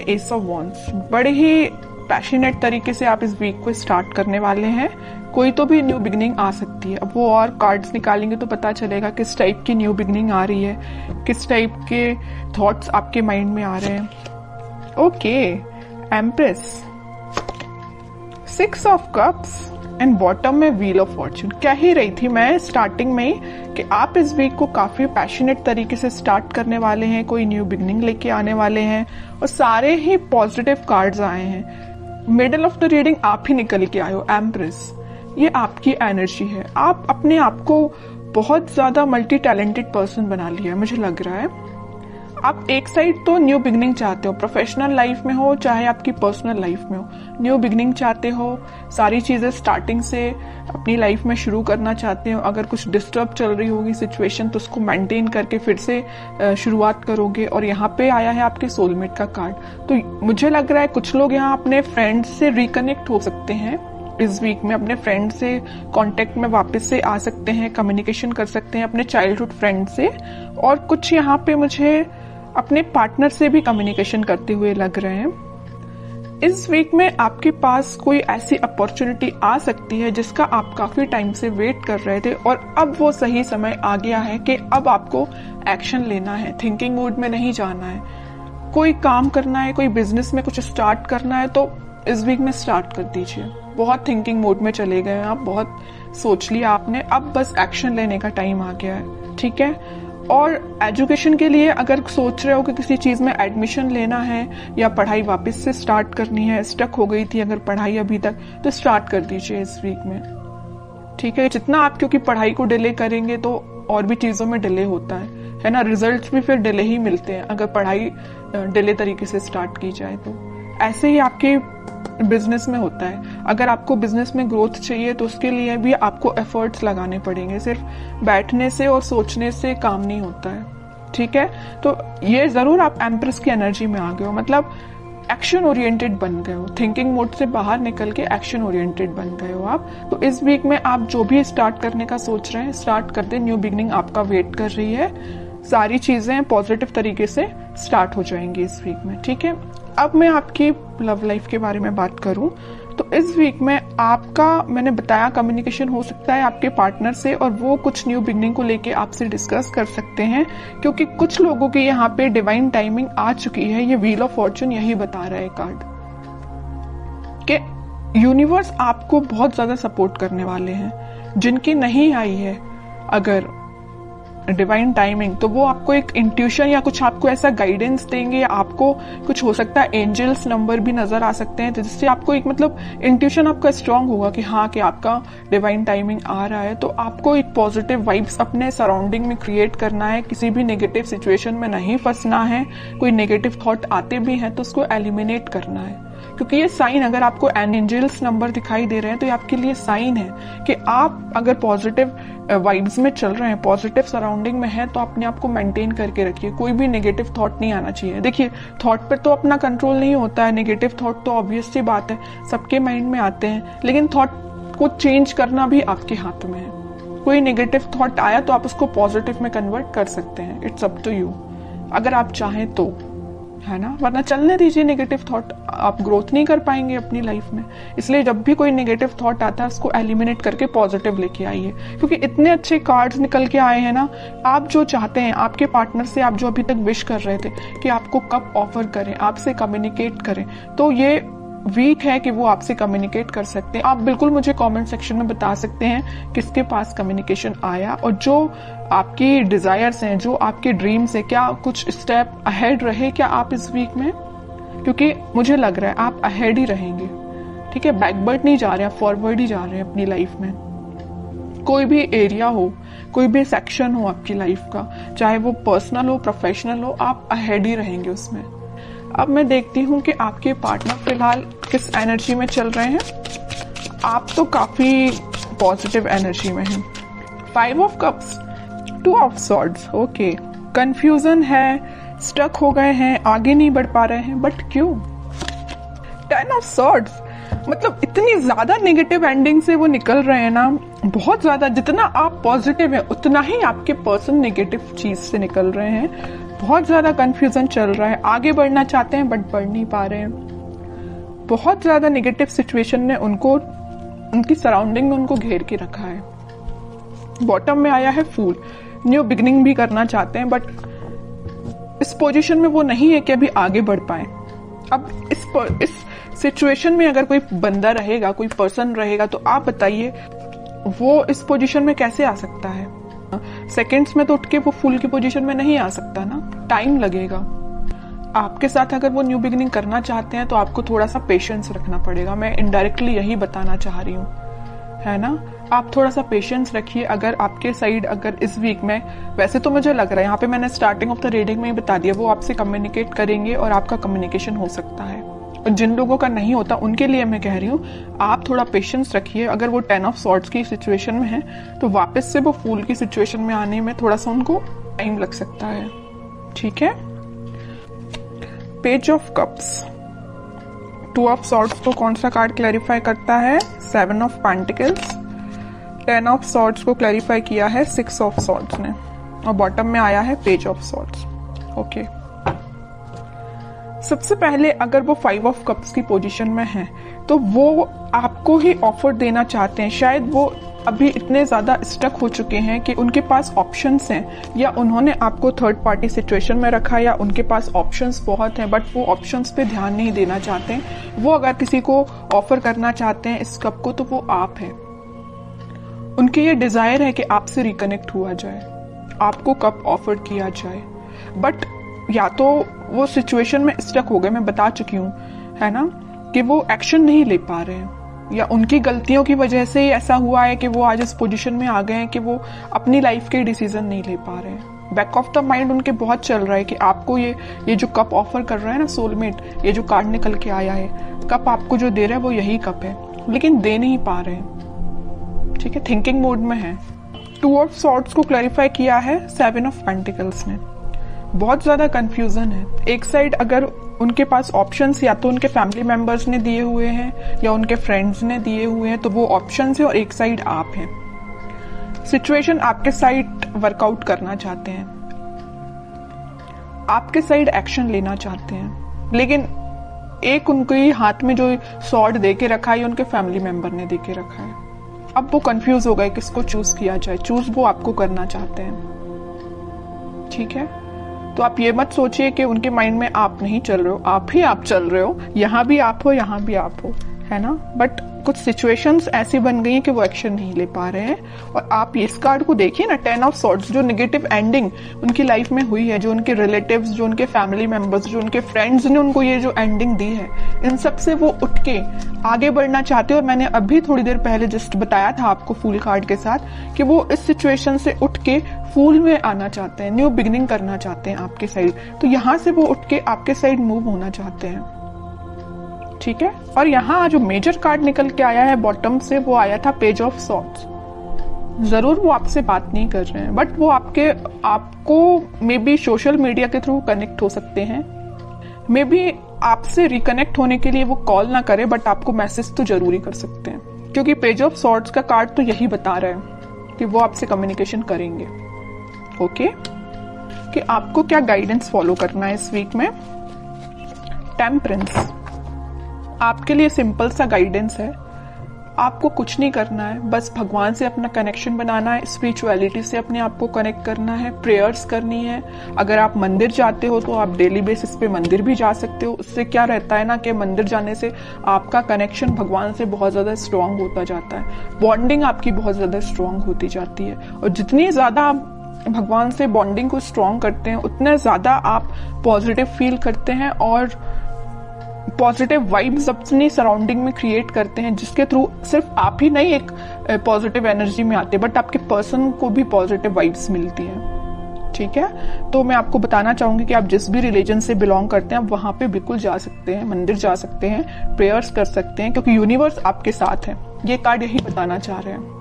S of wands. बड़े ही passionate तरीके से आप इस वीक को स्टार्ट करने वाले हैं। कोई तो भी न्यू बिगनिंग आ सकती है। अब वो और कार्ड्स निकालेंगे तो पता चलेगा किस टाइप की न्यू बिगनिंग आ रही है, किस टाइप के थॉट्स आपके माइंड में आ रहे हैं। Okay, empress, 6 of cups and bottom में व्हील ऑफ फॉर्चून। कह ही रही थी मैं स्टार्टिंग में ही कि आप इस वीक को काफी पैशनेट तरीके से स्टार्ट करने वाले हैं, कोई न्यू बिगनिंग लेके आने वाले हैं, और सारे ही पॉजिटिव कार्ड्स आए हैं। मिडल ऑफ द रीडिंग आप ही निकल के आए हो, एम्प्रेस। ये आपकी एनर्जी है। आप अपने आप को बहुत ज्यादा मल्टी टैलेंटेड पर्सन बना लिया है, मुझे लग रहा है। आप एक साइड तो न्यू बिगनिंग चाहते हो, प्रोफेशनल लाइफ में हो चाहे आपकी पर्सनल लाइफ में हो, न्यू बिगनिंग चाहते हो, सारी चीजें स्टार्टिंग से अपनी लाइफ में शुरू करना चाहते हो। अगर कुछ डिस्टर्ब चल रही होगी सिचुएशन तो उसको मेंटेन करके फिर से शुरुआत करोगे। और यहाँ पे आया है आपके सोलमेट का कार्ड। तो मुझे लग रहा है कुछ लोग यहाँ अपने फ्रेंड्स से रिकनेक्ट हो सकते हैं इस वीक में, अपने फ्रेंड से कांटेक्ट में वापस से आ सकते हैं, कम्युनिकेशन कर सकते हैं अपने चाइल्डहुड फ्रेंड से। और कुछ यहाँ पे मुझे अपने पार्टनर से भी कम्युनिकेशन करते हुए लग रहे हैं। इस वीक में आपके पास कोई ऐसी अपॉर्चुनिटी आ सकती है जिसका आप काफी टाइम से वेट कर रहे थे और अब वो सही समय आ गया है कि अब आपको एक्शन लेना है, थिंकिंग मोड में नहीं जाना है। कोई काम करना है, कोई बिजनेस में कुछ स्टार्ट करना है तो इस वीक में स्टार्ट कर दीजिए। बहुत थिंकिंग मोड में चले गए हैं आप, बहुत सोच लिया आपने, अब बस एक्शन लेने का टाइम आ गया है, ठीक है। और एजुकेशन के लिए अगर सोच रहे हो कि किसी चीज में एडमिशन लेना है या पढ़ाई वापस से स्टार्ट करनी है, स्टक हो गई थी अगर पढ़ाई अभी तक, तो स्टार्ट कर दीजिए इस वीक में, ठीक है। जितना आप क्योंकि पढ़ाई को डिले करेंगे तो और भी चीजों में डिले होता है ना, रिजल्ट्स भी फिर डिले ही मिलते हैं अगर पढ़ाई डिले तरीके से स्टार्ट की जाए तो। ऐसे ही आपके बिजनेस में होता है। अगर आपको बिजनेस में ग्रोथ चाहिए तो उसके लिए भी आपको एफर्ट्स लगाने पड़ेंगे, सिर्फ बैठने से और सोचने से काम नहीं होता है, ठीक है। तो ये जरूर आप एम्प्रेस की एनर्जी में आ गए हो, मतलब एक्शन ओरिएंटेड बन गए हो, थिंकिंग मोड से बाहर निकल के एक्शन ओरिएंटेड बन गए हो आप। तो इस वीक में आप जो भी स्टार्ट करने का सोच रहे हैं स्टार्ट कर दे, न्यू बिगनिंग आपका वेट कर रही है। सारी चीजें पॉजिटिव तरीके से स्टार्ट हो जाएंगी इस वीक में, ठीक है। अब मैं आपकी लव लाइफ के बारे में बात करूं तो इस वीक में आपका, मैंने बताया, कम्युनिकेशन हो सकता है आपके पार्टनर से और वो कुछ न्यू बिगनिंग को लेके आपसे डिस्कस कर सकते हैं, क्योंकि कुछ लोगों की यहाँ पे डिवाइन टाइमिंग आ चुकी है। ये व्हील ऑफ फॉर्चून यही बता रहा है कार्ड कि यूनिवर्स आपको बहुत ज्यादा सपोर्ट करने वाले हैं। जिनकी नहीं आई है अगर डिवाइन टाइमिंग तो वो आपको एक इंट्यूशन या कुछ आपको ऐसा गाइडेंस देंगे, आपको कुछ हो सकता है एंजल्स नंबर भी नजर आ सकते हैं, जिससे आपको एक मतलब इंट्यूशन आपका स्ट्रांग होगा कि हाँ कि आपका डिवाइन टाइमिंग आ रहा है। तो आपको एक पॉजिटिव वाइब्स अपने सराउंडिंग में क्रिएट करना है, किसी भी नेगेटिव सिचुएशन में नहीं फंसना है। कोई नेगेटिव थॉट आते भी हैं तो उसको एलिमिनेट करना है, क्योंकि ये साइन, अगर आपको एंजल्स नंबर दिखाई दे रहे हैं तो ये आपके लिए साइन है कि आप अगर पॉजिटिव वाइब्स में चल रहे हैं, पॉजिटिव सराउंडिंग में है, तो अपने आप को मेंटेन करके रखिए। कोई भी नेगेटिव थॉट नहीं आना चाहिए। देखिए, थॉट पे तो अपना कंट्रोल नहीं होता है, नेगेटिव थॉट तो ऑब्वियस सी बात है सबके माइंड में आते हैं, लेकिन थॉट को चेंज करना भी आपके हाथ में है। कोई नेगेटिव थॉट आया तो आप उसको पॉजिटिव में कन्वर्ट कर सकते हैं, इट्स अप टू यू, अगर आप चाहें तो, है ना। वरना चलने दीजिए नेगेटिव थॉट, आप ग्रोथ नहीं कर पाएंगे अपनी लाइफ में। इसलिए जब भी कोई नेगेटिव थॉट आता है उसको एलिमिनेट करके पॉजिटिव लेके आइए, क्योंकि इतने अच्छे कार्ड्स निकल के आए हैं ना। आप जो चाहते हैं आपके पार्टनर से, आप जो अभी तक विश कर रहे थे कि आपको कब ऑफर करें, आपसे कम्युनिकेट करें, तो ये वीक है कि वो आपसे कम्युनिकेट कर सकते हैं। आप बिल्कुल मुझे कमेंट सेक्शन में बता सकते हैं किसके पास कम्युनिकेशन आया, और जो आपकी डिजायर्स हैं, जो आपके ड्रीम्स हैं, क्या कुछ स्टेप अहेड रहे क्या आप इस वीक में, क्योंकि मुझे लग रहा है आप अहेड ही रहेंगे, ठीक है। बैकवर्ड नहीं जा रहे हैं, फॉरवर्ड ही जा रहे हैं अपनी लाइफ में। कोई भी एरिया हो, कोई भी सेक्शन हो आपकी लाइफ का, चाहे वो पर्सनल हो प्रोफेशनल हो, आप अहेड ही रहेंगे उसमें। अब मैं देखती हूँ कि आपके पार्टनर फिलहाल किस एनर्जी में चल रहे हैं। आप तो काफी पॉजिटिव एनर्जी में हैं। 5 of cups, 2 of swords, okay. Confusion है, स्टक हो गए हैं, आगे नहीं बढ़ पा रहे हैं, बट क्यों? 10 ऑफ सॉर्ड्स, मतलब इतनी ज्यादा नेगेटिव एंडिंग से वो निकल रहे हैं ना, बहुत ज्यादा। जितना आप पॉजिटिव हैं उतना ही आपके पर्सन नेगेटिव चीज से निकल रहे हैं। बहुत ज्यादा कंफ्यूजन चल रहा है, आगे बढ़ना चाहते हैं बट बढ़ नहीं पा रहे हैं। बहुत ज्यादा नेगेटिव सिचुएशन ने उनको, उनकी सराउंडिंग में उनको घेर के रखा है। बॉटम में आया है फूल, न्यू बिगिनिंग भी करना चाहते हैं बट इस पोजीशन में वो नहीं है कि अभी आगे बढ़ पाए। अब इस सिचुएशन में अगर कोई बंदा रहेगा, कोई पर्सन रहेगा, तो आप बताइए वो इस पोजीशन में कैसे आ सकता है? सेकंड्स में तो उठ के वो फूल की पोजीशन में नहीं आ सकता ना, टाइम लगेगा। आपके साथ अगर वो न्यू बिगिनिंग करना चाहते हैं तो आपको थोड़ा सा पेशेंस रखना पड़ेगा। मैं इनडायरेक्टली यही बताना चाह रही हूँ, है ना। आप थोड़ा सा पेशेंस रखिए। अगर आपके साइड अगर इस वीक में, वैसे तो मुझे लग रहा है यहाँ पे मैंने स्टार्टिंग ऑफ द रीडिंग में ही बता दिया, वो आपसे कम्युनिकेट करेंगे और आपका कम्युनिकेशन हो सकता है। और जिन लोगों का नहीं होता उनके लिए मैं कह रही हूँ आप थोड़ा पेशेंस रखिए। अगर वो 10 ऑफ सॉर्ड्स की सिचुएशन में है तो वापस से वो फूल की सिचुएशन में आने में थोड़ा सा उनको टाइम लग सकता है, ठीक है। Page of cups, 2 of swords को कौन सा कार्ड क्लैरिफाई करता है? 7 ऑफ पेंटिकल्स। 10 ऑफ सॉर्ड्स को क्लैरिफाई किया है 6 ऑफ सॉर्ड्स ने, और बॉटम में आया है पेज ऑफ सॉर्ड्स। ओके, सबसे पहले अगर वो 5 ऑफ कप्स की पोजीशन में है तो वो आपको ही ऑफर देना चाहते हैं। शायद वो अभी इतने ज्यादा स्टक हो चुके हैं कि उनके पास ऑप्शंस हैं, या उन्होंने आपको थर्ड पार्टी सिचुएशन में रखा, या उनके पास ऑप्शंस बहुत हैं बट वो ऑप्शंस पे ध्यान नहीं देना चाहते। वो अगर किसी को ऑफर करना चाहते हैं इस कप को तो वो आप है। उनकी ये डिजायर है कि आपसे रिकनेक्ट हुआ जाए, आपको कप ऑफर किया जाए, बट या तो वो सिचुएशन में स्टक हो गए, मैं बता चुकी हूँ, है ना, कि वो एक्शन नहीं ले पा रहे हैं, या उनकी गलतियों की वजह से ही ऐसा हुआ है कि वो आज इस पोजीशन में आ गए हैं कि वो अपनी लाइफ के डिसीजन नहीं ले पा रहे हैं। बैक ऑफ द माइंड उनके बहुत चल रहा है कि आपको ये जो कप ऑफर कर रहा है ना सोलमेट, ये जो कार्ड निकल के आया है, कप आपको जो दे रहा है वो यही कप है, लेकिन दे नहीं पा रहे हैं, ठीक है, थिंकिंग मोड में है। 2 ऑफ सॉर्ड्स को क्लैरिफाई किया है 7 ऑफ पेंटिकल्स ने। बहुत ज्यादा कंफ्यूजन है। एक साइड अगर उनके पास ऑप्शंस या तो उनके फैमिली मेंबर्स ने दिए हुए हैं या उनके फ्रेंड्स ने दिए हुए हैं तो वो ऑप्शंस है, और एक साइड आप हैं। सिचुएशन आपके साइड वर्कआउट करना चाहते हैं, आपके साइड एक्शन लेना चाहते हैं, लेकिन एक उनके हाथ में जो सॉर्ड दे के रखा है उनके फैमिली मेंबर ने दे के रखा है। अब वो कंफ्यूज हो गए किसको चूज किया जाए। चूज वो आपको करना चाहते हैं, ठीक है। तो आप ये मत सोचिए कि उनके माइंड में आप नहीं चल रहे हो, आप चल रहे हो, यहाँ भी आप हो, यहाँ भी आप हो, है ना। बट कुछ सिचुएशंस ऐसी बन गई हैं कि वो एक्शन नहीं ले पा रहे हैं। और आप इस कार्ड को देखिए ना, 10 ऑफ सॉर्ड्स, जो नेगेटिव एंडिंग उनकी लाइफ में हुई है, जो उनके रिलेटिव्स, जो उनके फैमिली मेंबर्स, जो उनके फ्रेंड्स ने उनको ये जो एंडिंग दी है, इन सब से वो उठ के आगे बढ़ना चाहते हैं। और मैंने अभी थोड़ी देर पहले जस्ट बताया था आपको फूल कार्ड के साथ कि वो इस सिचुएशन से उठ के फूल में आना चाहते हैं, न्यू बिगिनिंग करना चाहते हैं आपके साइड। तो यहाँ से वो उठ के आपके साइड मूव होना चाहते हैं, ठीक है। और यहाँ जो मेजर कार्ड निकल के आया है बॉटम से, वो आया था पेज ऑफ सॉर्ड्स। जरूर वो आपसे बात नहीं कर रहे हैं, बट वो आपको मे बी सोशल मीडिया के थ्रू कनेक्ट हो सकते हैं। मे बी आपसे रिकनेक्ट होने के लिए वो कॉल ना करे, बट आपको मैसेज तो जरूरी कर सकते हैं, क्योंकि पेज ऑफ सॉर्ड्स का कार्ड तो यही बता रहा है कि वो आपसे कम्युनिकेशन करेंगे। ओके, कि आपको क्या गाइडेंस फॉलो करना है इस वीक में। टेम्परेंस आपके लिए सिंपल सा गाइडेंस है। आपको कुछ नहीं करना है, बस भगवान से अपना कनेक्शन बनाना है, स्पिरिचुअलिटी से अपने आप को कनेक्ट करना है, प्रेयर्स करनी है। अगर आप मंदिर जाते हो तो आप डेली बेसिस पे मंदिर भी जा सकते हो। उससे क्या रहता है ना कि मंदिर जाने से आपका कनेक्शन भगवान से बहुत ज्यादा स्ट्रांग होता जाता है, बॉन्डिंग आपकी बहुत ज्यादा स्ट्रांग होती जाती है। और जितनी ज्यादा आप भगवान से बॉन्डिंग को स्ट्रांग करते हैं उतने ज्यादा आप पॉजिटिव फील करते हैं और पॉजिटिव वाइब्स अपनी सराउंडिंग में क्रिएट करते हैं, जिसके थ्रू सिर्फ आप ही नहीं एक पॉजिटिव एनर्जी में आते, बट आपके पर्सन को भी पॉजिटिव वाइब्स मिलती है, ठीक है। तो मैं आपको बताना चाहूंगी कि आप जिस भी रिलीजन से बिलोंग करते हैं आप वहां पे बिल्कुल जा सकते हैं, मंदिर जा सकते हैं, प्रेयर्स कर सकते हैं, क्योंकि यूनिवर्स आपके साथ है। ये कार्ड यही बताना चाह रहे हैं।